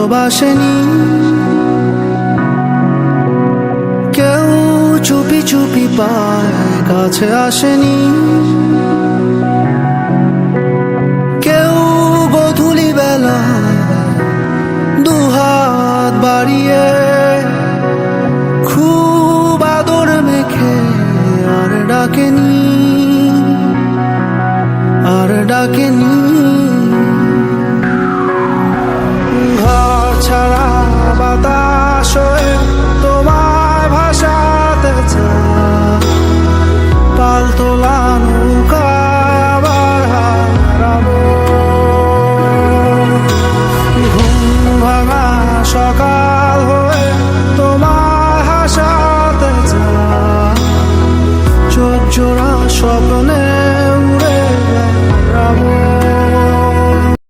ভালোবাসেনি, কেউ চুপি চুপি পায় কাছে আসেনি, কেউ গোধূলি বেলা দুহাত বাড়িয়ে খুব আদর মেখে আর ডাকেনি, আর ডাকেনি। ঘর ছাড়া বাতাস হয়ে তোমায় ভাসাতে চায়, পালতোলা নৌকায় আবার হারাবো। ঘুম ভাঙা সকাল